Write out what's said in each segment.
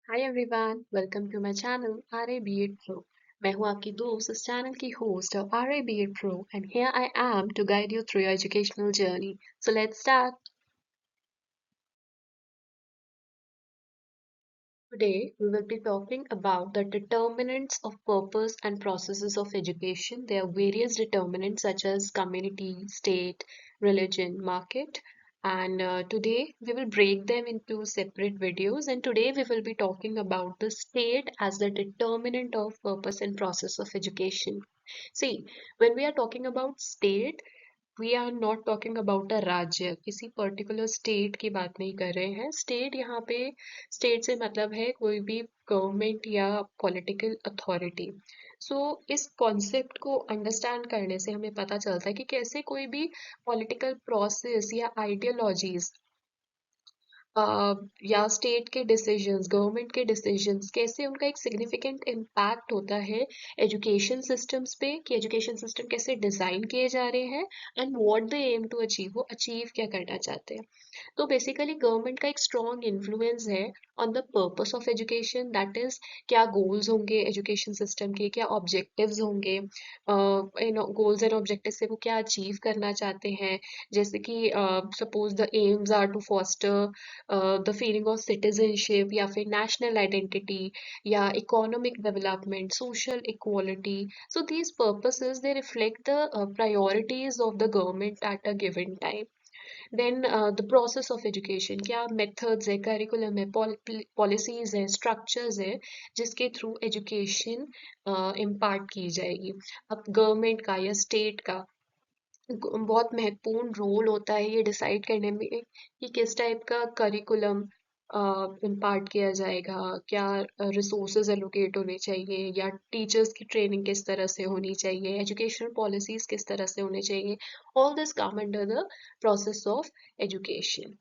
Hi everyone, welcome to my channel R A B Ed Pro. मैं हूं आपकी दोस्त इस चैनल की host of R A B Ed Pro and here I am to guide you through your educational journey. So let's start. Today, we will be talking about the determinants of purpose and processes of education. There are various determinants such as community, state, religion, market. And today, we will break them into separate videos. And today, we will be talking about the state as the determinant of purpose and process of education. See, when we are talking about state, we are not talking about a राज्य, किसी particular state की बात नहीं कर रहे हैं। State यहाँ पे स्टेट से मतलब है कोई भी गवर्नमेंट या पॉलिटिकल अथॉरिटी। सो इस कॉन्सेप्ट को अंडरस्टैंड करने से हमें पता चलता है कि कैसे कोई भी पॉलिटिकल प्रोसेस या आइडियोलॉजीज या स्टेट के डिसीजंस, गवर्नमेंट के डिसीजंस, कैसे उनका एक सिग्निफिकेंट इम्पैक्ट होता है एजुकेशन सिस्टम्स पे, कि एजुकेशन सिस्टम कैसे डिज़ाइन किए जा रहे हैं and what they aim to achieve, वो अचीव क्या करना चाहते हैं। तो बेसिकली गवर्नमेंट का एक स्ट्रॉन्ग इन्फ्लुएंस है on the purpose of education, that is क्या गोल्स होंगे एजुकेशन सिस्टम के, क्या ऑब्जेक्टिव्स होंगे, गोल्स एंड ऑब्जेक्टिव से वो क्या अचीव करना चाहते हैं। जैसे कि suppose the aims are to foster the feeling of citizenship या फिर नेशनल आइडेंटिटी या economic development, social equality. So these purposes they reflect the priorities of the government at a given time. Then the process of education, क्या methods है, curriculum है, policies है, structures है, जिसके through education impart की जाएगी। अब गवर्नमेंट का या स्टेट का बहुत महत्वपूर्ण रोल होता है ये डिसाइड करने में कि किस टाइप का करिकुलम इम्पार्ट किया जाएगा, क्या रिसोर्सेज एलोकेट होने चाहिए, या टीचर्स की ट्रेनिंग किस तरह से होनी चाहिए, एजुकेशनल पॉलिसीज किस तरह से होने चाहिए। All this come under the process of education.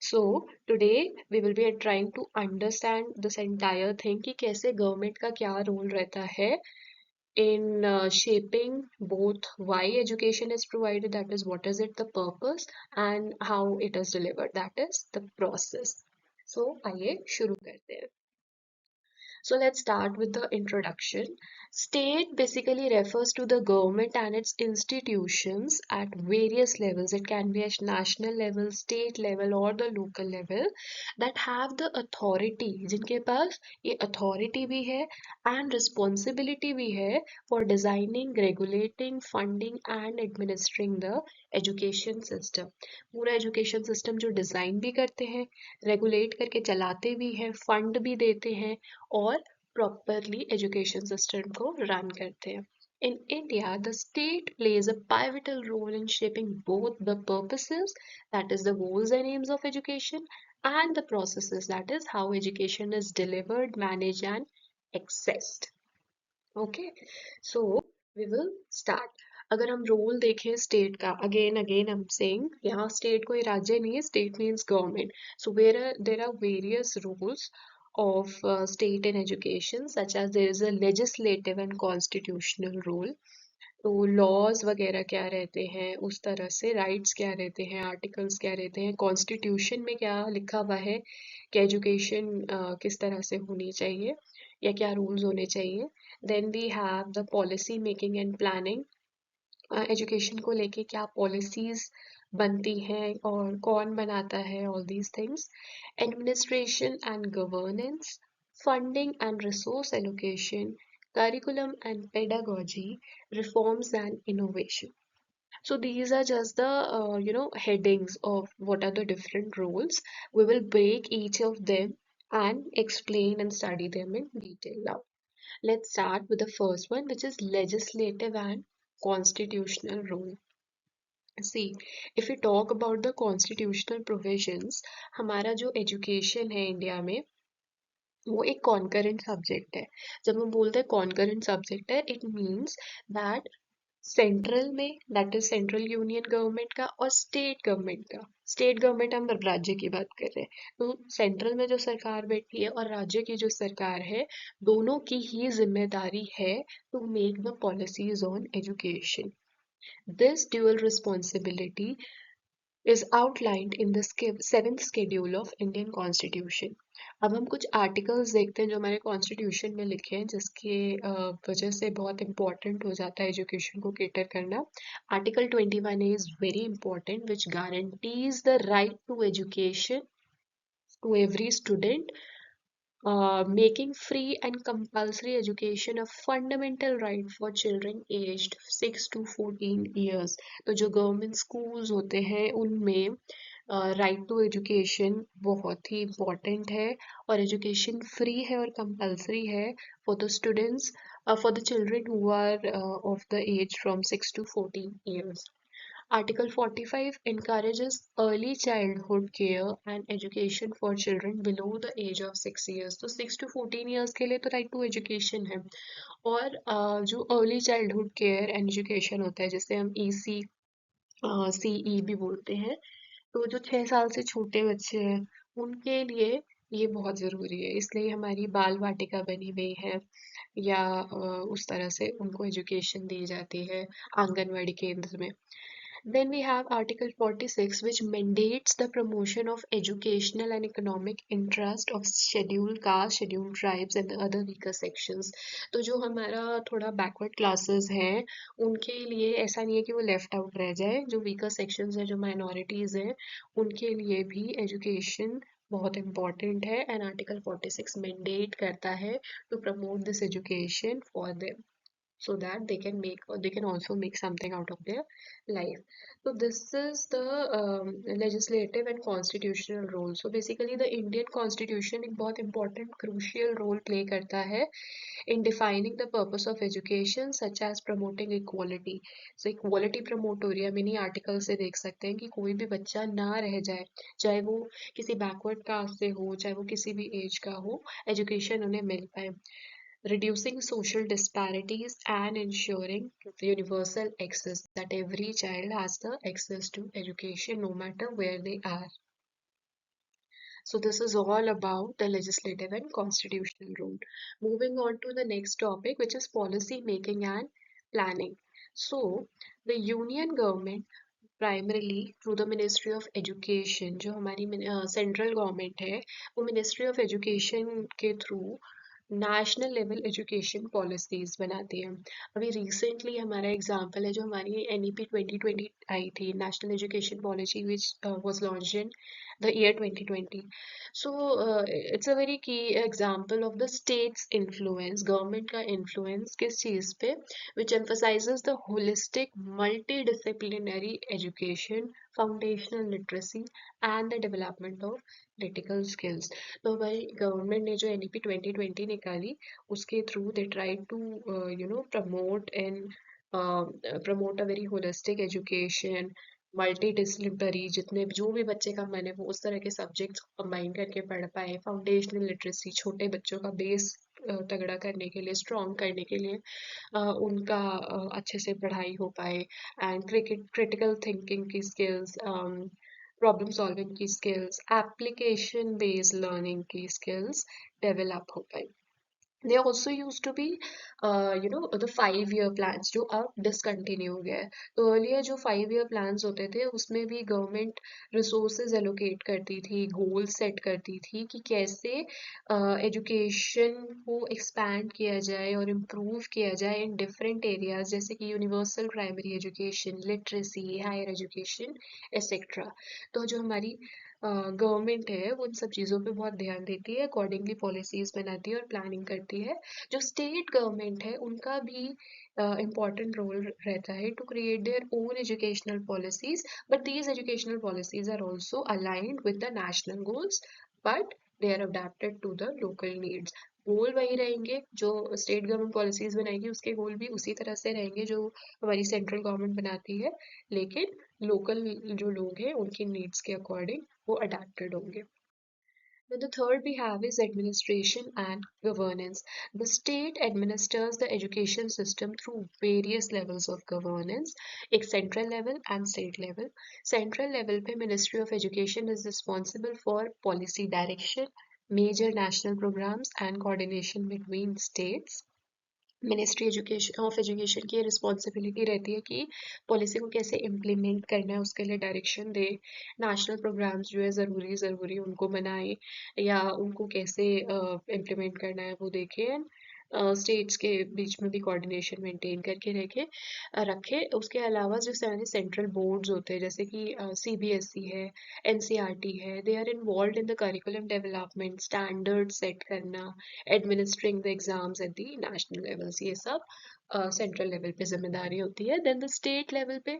So today we will be trying to understand this entire thing कि कैसे गवर्नमेंट का क्या रोल रहता है in shaping both why education is provided, that is what is it the purpose, and how it is delivered, that is the process. So आइए शुरू करते हैं। So let's start with the introduction. State basically refers to the government and its institutions at various levels. It can be at national level, state level, or the local level that have the authority, जिनके पास ये authority भी है and responsibility भी है for designing, regulating, funding and administering the education system. पूरा education system जो design भी करते हैं, रेगुलेट करके चलाते भी हैं, फंड भी देते हैं और प्रॉपरली एजुकेशन सिस्टम को रन करते हैं। In India, the state plays a pivotal role in shaping both the purposes, that is the goals and aims of education, and the processes, that is how education is delivered, managed and accessed. Okay, so we will start. अगर हम role देखें state का, again again I am saying, यहाँ state कोई राज्य नहीं है, state means government. So there are various rules of state in education, such as there is a legislative and constitutional role. तो लॉज वगैरह क्या रहते हैं, उस तरह से राइट्स क्या रहते हैं, आर्टिकल्स क्या रहते हैं, कॉन्स्टिट्यूशन में क्या लिखा हुआ है कि एजुकेशन किस तरह से होनी चाहिए या क्या रूल्स होने चाहिए। Then we have the policy making and planning, education को लेके क्या पॉलिसीज बनती हैं और कौन बनाता है, all these things. Administration and governance, funding and resource allocation, curriculum and pedagogy, reforms and innovation. So these are just the headings of what are the different roles. We will break each of them and explain and study them in detail now. Let's start with the first one, which is legislative and constitutional role. See, if we talk about the constitutional provisions, हमारा जो education है India में वो एक concurrent subject है। जब हम बोलते हैं कॉन्करेंट सब्जेक्ट है, इट मीन्स दैट सेंट्रल में, that is central union government का, और स्टेट गवर्नमेंट का। स्टेट गवर्नमेंट हम राज्य की बात कर रहे हैं, तो सेंट्रल में जो सरकार बैठी है और राज्य की जो सरकार है, दोनों की ही जिम्मेदारी है to make the policies on education. This dual responsibility is outlined in the seventh schedule of Indian Constitution. अब हम कुछ आर्टिकल्स देखते हैं जो हमारे कॉन्स्टिट्यूशन में लिखे हैं, जिसके वजह से बहुत इम्पोर्टेंट हो जाता है एजुकेशन को केटर करना। Article 21 is very important which guarantees the right to education to every student, making free and compulsory education a fundamental right for children aged 6 to 14 years। तो जो गवर्नमेंट स्कूल्स होते हैं उनमें राइट टू एजुकेशन बहुत ही important है, और education free है और कंपलसरी है for the students, for the children who are of the age from 6 to 14 years। Article 45 encourages early childhood care and education for children below the age of 6 years। तो 6 to 14 years के लिए तो right to education है। और जो early childhood care and education होता है, जिसे हम EC CE भी बोलते हैं, तो जो 6 साल से छोटे बच्चे हैं उनके लिए ये बहुत ज़रूरी है, इसलिए हमारी बाल वाटिका बनी हुई है, या उस तरह से उनको एजुकेशन दी जाती है आंगनवाड़ी केंद्र में। Then we have Article 46, which mandates the promotion of educational and economic interest of scheduled caste, scheduled tribes and the other weaker sections। तो जो हमारा थोड़ा backward classes हैं उनके लिए ऐसा नहीं है कि वो left out रह जाए, जो weaker sections हैं, जो minorities हैं, उनके लिए भी education बहुत important है, and Article 46 mandate करता है to promote this education for them, so that they can make, or they can also make something out of their life. So this is the legislative and constitutional role. So basically the Indian constitution एक बहुत important crucial role play करता है in defining the purpose of education such as promoting equality। So equality promote हो रही है, हम इन्हीं article से देख सकते हैं कि कोई भी बच्चा ना रह जाए, चाहे वो किसी backward caste से हो, चाहे वो किसी भी age का हो, education उन्हें मिल पाए। Reducing social disparities and ensuring universal access, that every child has the access to education no matter where they are. So this is all about the legislative and constitutional role. Moving on to the next topic, which is policy making and planning. So the union government primarily through the ministry of education, जो हमारी central government है, वो ministry of education के through national level education policies बनाती है। अभी recently हमारा example है जो हमारी NEP 2020 आई थी, national education policy which was launched in the year 2020। So it's a very key example of the states influence, government का इन्फ्लुएंस किस चीज़ पे, which emphasises the holistic multi disciplinary education, foundational literacy and the development of critical skills. तो हमारी government ने जो NEP 2020 निकाली, उसके through they try to promote and promote a very holistic education, multi disciplinary, जितने जो भी बच्चे का मन है वो उस तरह के सब्जेक्ट्स कंबाइन करके पढ़ पाए। फाउंडेशनल लिटरेसी, छोटे बच्चों का बेस तगड़ा करने के लिए, स्ट्रॉन्ग करने के लिए, उनका अच्छे से पढ़ाई हो पाए, एंड क्रिटिकल थिंकिंग की स्किल्स, प्रॉब्लम सॉल्विंग की स्किल्स, एप्लीकेशन बेस्ड लर्निंग की स्किल्स डेवलप हो पाए। They also used to be the 5 year plans, जो अब डिसकंटिन्यू हो गया है। तो अर्लियर जो 5 year plans होते थे उसमें भी गवर्नमेंट रिसोर्सेज एलोकेट करती थी, गोल सेट करती थी कि कैसे एजुकेशन को एक्सपैंड किया जाए और इम्प्रूव किया जाए इन डिफरेंट एरियाज, जैसे कि universal primary education, literacy, higher education etcetera. तो जो हमारी गवर्नमेंट है वो इन सब चीज़ों पे बहुत ध्यान देती है, अकॉर्डिंगली पॉलिसीज बनाती है और प्लानिंग करती है। जो स्टेट गवर्नमेंट है उनका भी इम्पॉर्टेंट रोल रहता है to create their own educational policies, but these educational policies are also aligned with the national goals, but they are adapted to the local needs. Goal वही रहेंगे, जो स्टेट गवर्नमेंट पॉलिसीज बनाएगी उसके गोल भी उसी तरह से रहेंगे जो हमारी सेंट्रल गवर्नमेंट बनाती है, लेकिन लोकल जो लोग हैं उनकी नीड्स के अकॉर्डिंग वो अडेप्टेड होंगे। Then the third we have is administration and governance. The state administers the education system through various levels of governance, एक central level and state level. Central level पे Ministry of Education is responsible for policy direction, major national programs and coordination between states. Ministry education of education की responsibility रहती है कि policy को कैसे implement करना है, उसके लिए डायरेक्शन दे, नेशनल प्रोग्राम्स जो है ज़रूरी ज़रूरी उनको बनाए या उनको कैसे इम्प्लीमेंट करना है वो देखे, एंड स्टेट्स के बीच में भी कोऑर्डिनेशन मेंटेन करके रखे। उसके अलावा जो सारे सेंट्रल बोर्ड्स होते हैं जैसे कि सीबीएसई है, एनसीईआरटी है, they are involve in the curriculum development, standard set करना, administering the exams at the national levels, ये सब सेंट्रल लेवल पे जिम्मेदारी होती है। देन द स्टेट लेवल पे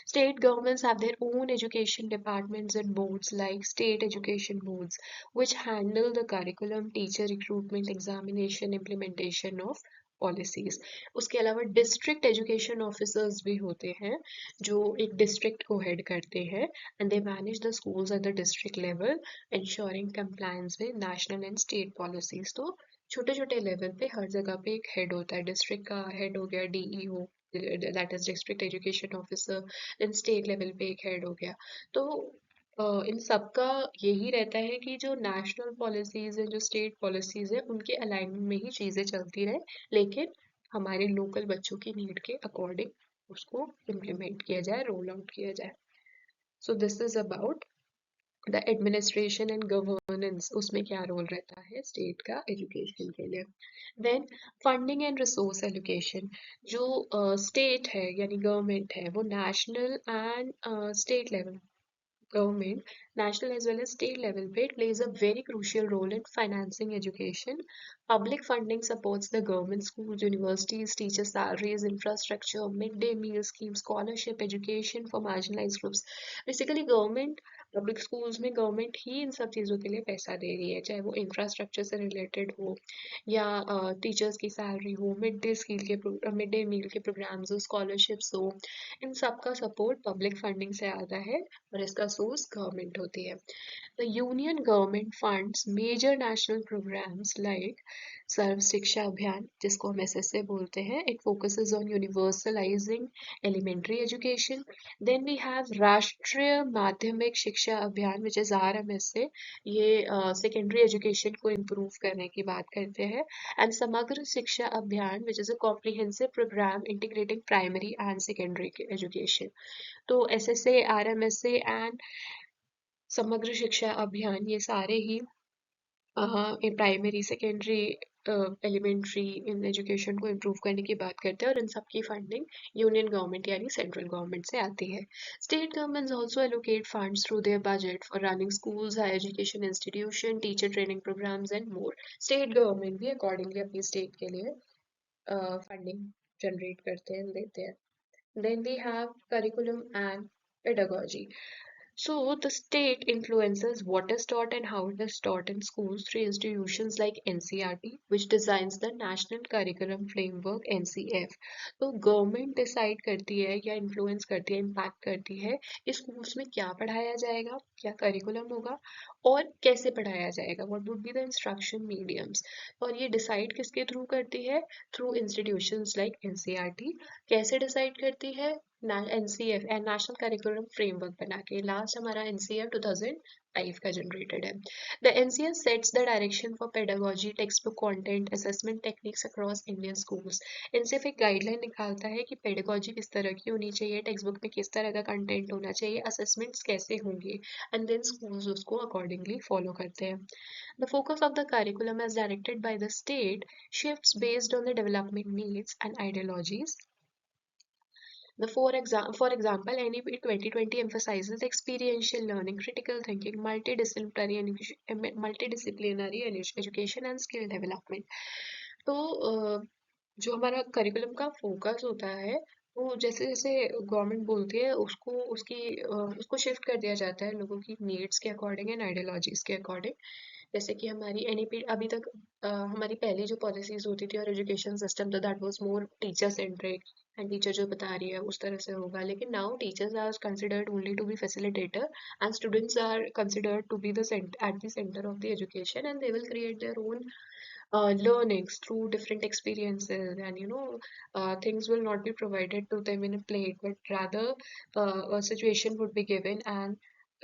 state governments have their own education departments and boards like state education boards, which handle the curriculum, teacher recruitment, examination, implementation of policies. उसके अलावा district education officers भी होते हैं जो एक डिस्ट्रिक्ट को head करते हैं, and they manage the schools at the district level ensuring compliance with national and state policies. तो छोटे छोटे लेवल पे हर जगह पे एक हेड होता है, डिस्ट्रिक्ट का हेड हो गया DEO, that is district education officer, then state level पे एक हेड हो गया। तो इन सबका यही रहता है कि जो नेशनल पॉलिसीज है, जो स्टेट पॉलिसीज है, उनके अलाइनमेंट में ही चीज़ें चलती रहे, लेकिन हमारे लोकल बच्चों की नीड के अकॉर्डिंग उसको इम्प्लीमेंट किया जाए, रोल आउट किया जाए। So this is about the administration and governance, उसमें क्या रोल रहता है स्टेट का एजुकेशन के लिए। Then funding and resource allocation, जो स्टेट है यानी गवर्नमेंट है, वो national and state level government, national as well as state level पे, it plays a very crucial role in financing education. Public funding supports the government schools, universities, teacher salaries, infrastructure, midday meal scheme, scholarship, education for marginalized groups. Basically, government public schools में government ही इन सब चीज़ों के लिए पैसा दे रही है, चाहे वो इंफ्रास्ट्रक्चर से रिलेटेड हो या टीचर्स की सैलरी हो, मिड डे मील के प्रोग्राम्स हो, स्कॉलरशिप्स हो, इन सब का सपोर्ट पब्लिक फंडिंग से आता है और इसका सोर्स गवर्नमेंट होती है। The union government funds major national programs like सर्व शिक्षा अभियान, जिसको हम एसएसए बोलते हैं, it focuses on universalizing elementary education. Then we have राष्ट्रीय माध्यमिक शिक्षा अभियान which is RMSA, ये सेकेंडरी एजुकेशन को इम्प्रूव करने की बात करते हैं, एंड समग्र शिक्षा अभियान which is a comprehensive program integrating primary and secondary education. तो SSA, RMSA and Samagra Shiksha Abhiyan ये सारे ही primary, secondary, elementary in education को इम्प्रूव करने की बात करते हैं, और इन सब की फंडिंग यूनियन गवर्नमेंट यानी सेंट्रल गवर्नमेंट से आती है। State governments also allocate funds through their budget for running schools, higher education institution, teacher training programmes and more. State government भी अकॉर्डिंगली अपनी स्टेट के लिए फंडिंग जनरेट करते हैं, देते हैं। Then we have curriculum and pedagogy. So the state influences what is taught and how it is taught in schools through institutions like NCRT, which designs the National Curriculum Framework (NCF). तो government decide करती है या influence करती है, impact करती है कि schools में क्या पढ़ाया जाएगा, क्या करिकुलम होगा और कैसे पढ़ाया जाएगा, what would be the instruction mediums. और ये डिसाइड किसके थ्रू करती है, थ्रू इंस्टीट्यूशंस लाइक एनसीईआरटी। कैसे डिसाइड करती है, NCF and national curriculum framework बना के। लास्ट हमारा एनसीएफ 2005 का जनरेटेड है। The NCF sets the direction for pedagogy, text book content, assessment techniques across Indian schools. NCF एक गाइडलाइन निकालता है कि पेडागोजी किस तरह की होनी चाहिए, टेक्स्ट बुक में किस तरह का कंटेंट होना चाहिए, असेसमेंट्स कैसे होंगे, एंड देन स्कूल्स उसको अकॉर्डिंगली फॉलो करते हैं। The focus of the curriculum as directed by the state shifts based on the development needs and ideologies. For example, NEP 2020 emphasizes experiential learning, critical thinking, multidisciplinary education and skill development. तो जो हमारा curriculum का focus होता है वो जैसे जैसे government बोलती है उसको शिफ्ट कर दिया जाता है लोगों की नीड्स के अकॉर्डिंग एंड आइडियोलॉजीज के अकॉर्डिंग। जैसे कि हमारी एनईपी अभी तक हमारी पहली जो पॉलिसीज होती थी और एजुकेशन सिस्टम, तो that was more teacher centric, and teacher जो बता रही है उस तरह से होगा। लेकिन now teachers are considered only to be facilitator and students are considered to be the at the centre of the education, and they will create their own learnings through different experiences, and things will not be provided to them in a plate, but rather a situation would be given, and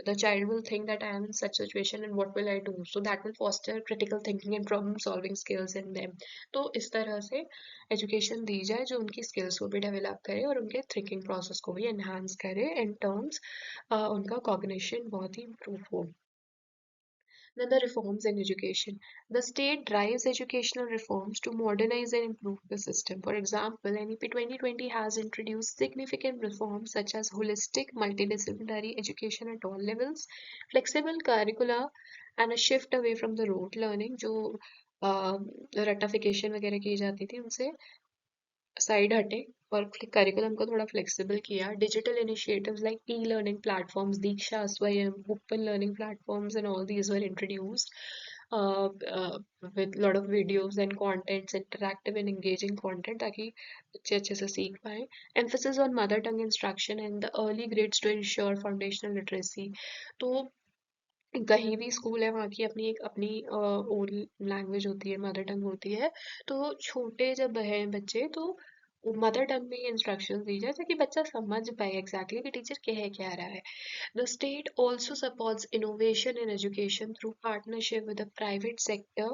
the child will think that I am in such situation and what will I do, so that will foster critical thinking and problem solving skills in them. तो इस तरह से education दी जाए जो उनकी skills को भी develop करे और उनके थिंकिंग प्रोसेस को भी एनहांस करे इन टर्म्स उनका कॉग्निशन बहुत ही इम्प्रूव हो. Then the reforms in education. The state drives educational reforms to modernize and improve the system. For example, NEP 2020 has introduced significant reforms such as holistic multidisciplinary education at all levels, flexible curricula, and a shift away from the rote learning जो रट्टाफिकेशन वगैरह की जाती थी उनसे side हटे और curriculum को थोड़ा फ्लेक्सिबल किया. Digital initiatives like e learning platforms, Diksha, Swayam, open learning platforms and all these were introduced with lot of videos and contents, interactive and engaging content ताकि बच्चे अच्छे से सीख पाए. Emphasis on mother tongue instruction and the early grades to ensure foundational literacy. तो कहीं भी school है वहाँ की अपनी एक अपनी ओन लैंग्वेज होती है, मदर टंग होती है. तो छोटे जब हैं बच्चे तो मदर टंग में ही इंस्ट्रक्शंस दी जाए ताकि बच्चा समझ पाए एग्जैक्टली कि टीचर कह क्या रहा है. The state also supports innovation in education through partnership with the private sector,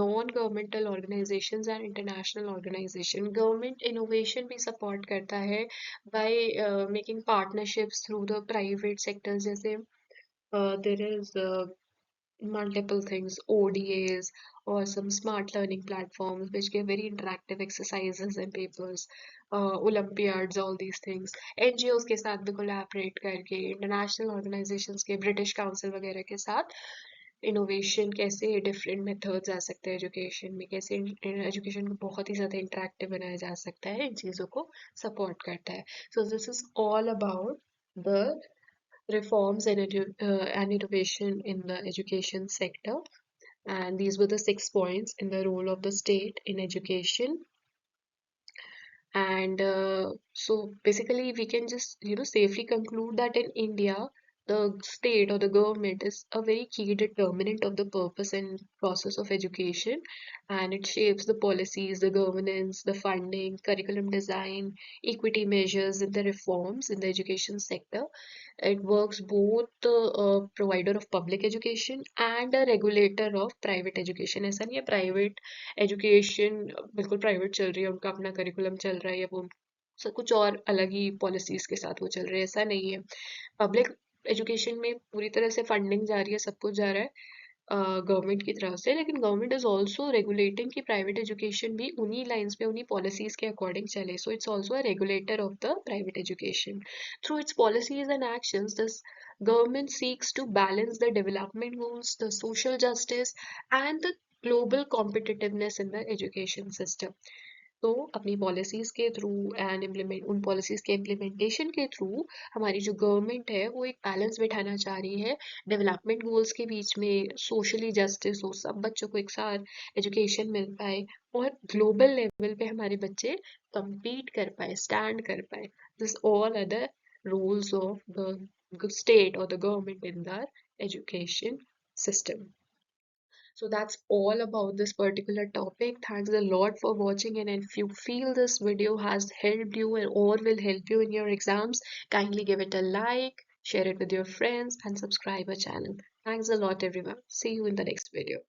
non-governmental organizations and international organization. Government innovation भी support करता है by making partnerships through the private sectors. जैसे there is multiple things, ODAs or some smart learning platforms which give very interactive exercises and papers, Olympiads, all these things. NGOs के साथ भी collaborate करके, international organizations के, British Council वगैरह के साथ innovation कैसे डिफरेंट मेथड्स आ सकते हैं एजुकेशन में, कैसे एजुकेशन को बहुत ही ज़्यादा इंटरेक्टिव बनाया जा सकता है, इन चीज़ों को सपोर्ट करता है. So this is all about the reforms and innovation in the education sector. And these were the 6 points in the role of the state in education. And so basically we can just safely conclude that in India the state or the government is a very key determinant of the purpose and process of education, and it shapes the policies, the governance, the funding, curriculum design, equity measures, and the reforms in the education sector. It works both the provider of public education and a regulator of private education. ऐसा नहीं है private education बिल्कुल private चल रही है, उनका अपना curriculum चल रहा है या वो कुछ और अलग ही पॉलिसीज के साथ वो चल रहे हैं, ऐसा नहीं है. पब्लिक एजुकेशन में पूरी तरह से फंडिंग जा रही है, सब कुछ जा रहा है गवर्नमेंट की तरफ से, लेकिन गवर्नमेंट इज ऑल्सो रेगुलेटिंग कि प्राइवेट एजुकेशन भी उन्हीं लाइंस पे उन्हीं पॉलिसीज के अकॉर्डिंग चले. So it's also a regulator of the private education. Through it's policies and actions this government seeks to balance the development goals, the social justice, and the global competitiveness in the education system. तो अपनी policies के through and implement उन policies के implementation के through हमारी जो government है वो एक बैलेंस बिठाना चाह रही है डेवलपमेंट गोल्स के बीच में, सोशली जस्टिस हो, सब बच्चों को एक साथ एजुकेशन मिल पाए और ग्लोबल लेवल पे हमारे बच्चे compete कर पाए, स्टैंड कर पाए. This all other roles of the state or the government in the education system. So that's all about this particular topic. Thanks a lot for watching, and if you feel this video has helped you or will help you in your exams, kindly give it a like, share it with your friends, and subscribe our channel. Thanks a lot everyone. See you in the next video.